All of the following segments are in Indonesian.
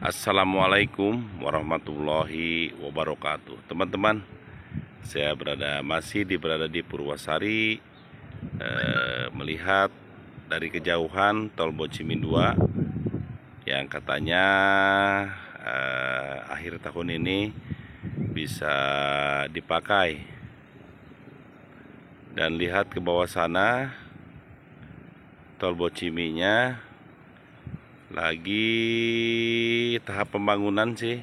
Assalamualaikum warahmatullahi wabarakatuh. Teman-teman, saya masih berada di Purwasari, melihat dari kejauhan tol Bocimin 2 yang katanya akhir tahun ini bisa dipakai. Dan lihat ke bawah sana, tol Bociminya lagi tahap pembangunan sih.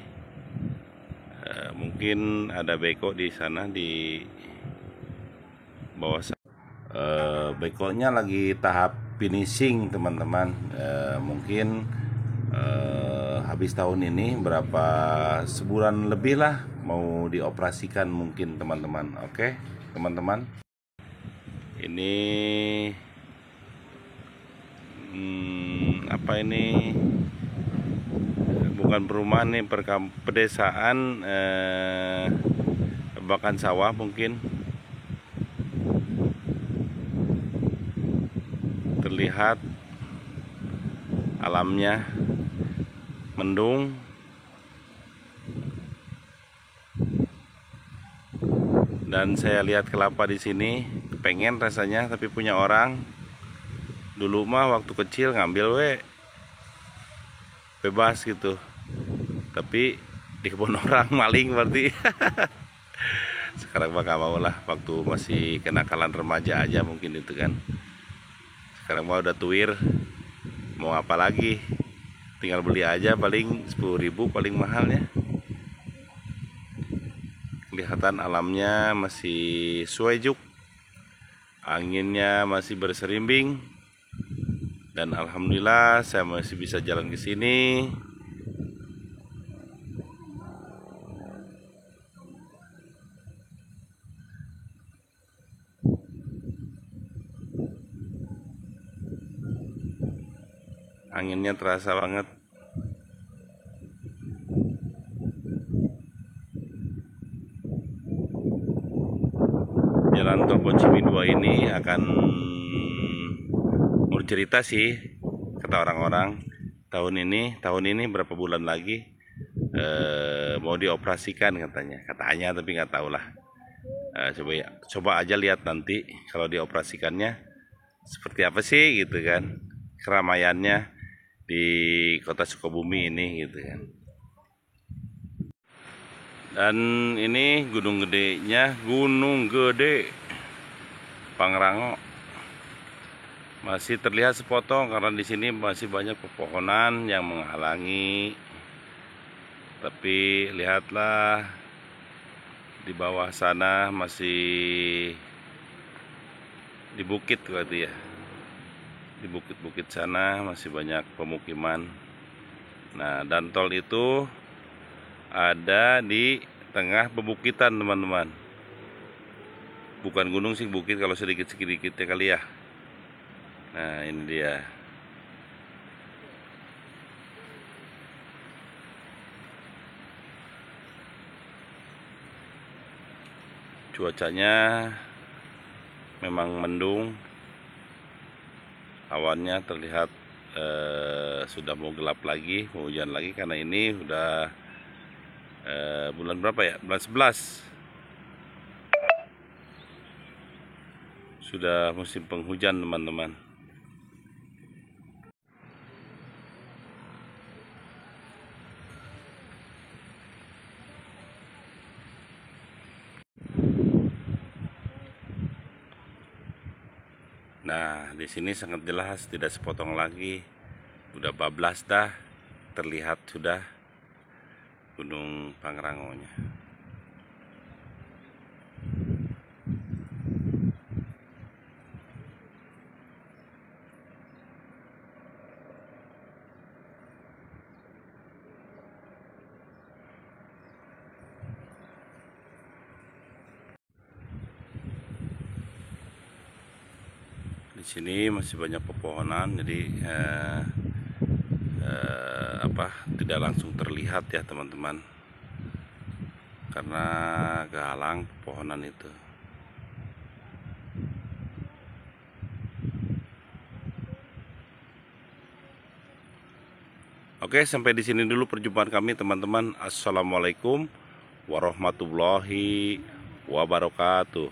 Mungkin ada beko di sana di bawah sana. Bekonya lagi tahap finishing, teman-teman. Mungkin habis tahun ini berapa sebulan lebih lah mau dioperasikan mungkin, teman-teman. Oke, teman-teman. Ini apa ini, bukan perumahan nih, pedesaan, bahkan sawah mungkin. Terlihat alamnya mendung, dan saya lihat kelapa di sini, pengen rasanya tapi punya orang. Dulu mah waktu kecil ngambil bebas gitu, tapi di kebun orang maling berarti. Sekarang mah gak mau lah, waktu masih kenakalan remaja aja mungkin itu kan. Sekarang mah udah tuir, mau apa lagi, tinggal beli aja, paling 10.000 paling mahalnya. Kelihatan alamnya masih suejuk, anginnya masih berserimbing, dan alhamdulillah saya masih bisa jalan ke sini. Anginnya terasa banget. Jalan tol Bocimin 2 ini akan bercerita sih, kata orang-orang, tahun ini berapa bulan lagi mau dioperasikan katanya, tapi nggak tahu lah. Coba aja lihat nanti kalau dioperasikannya seperti apa sih gitu kan, keramaiannya di kota Sukabumi ini gitu kan. Dan ini Gunung Gede Pangrango masih terlihat sepotong karena di sini masih banyak pepohonan yang menghalangi. Tapi lihatlah di bawah sana, masih di bukit berarti ya. Di bukit-bukit sana masih banyak pemukiman. Nah, dan tol itu ada di tengah pebukitan, teman-teman. Bukan gunung sih, bukit kalau sedikit-sedikit ya kali ya. Nah, ini dia. Cuacanya memang mendung. Awannya terlihat sudah mau gelap lagi, mau hujan lagi, karena ini udah bulan berapa ya? Bulan 11. Sudah musim penghujan, teman-teman. Nah, di sini sangat jelas, tidak sepotong lagi. Udah bablas dah, terlihat sudah Gunung Pangrangonya. Di sini masih banyak pepohonan, jadi tidak langsung terlihat ya, teman-teman, karena kehalang pepohonan itu. Oke, sampai di sini dulu perjumpaan kami teman-teman. Assalamualaikum warahmatullahi wabarakatuh.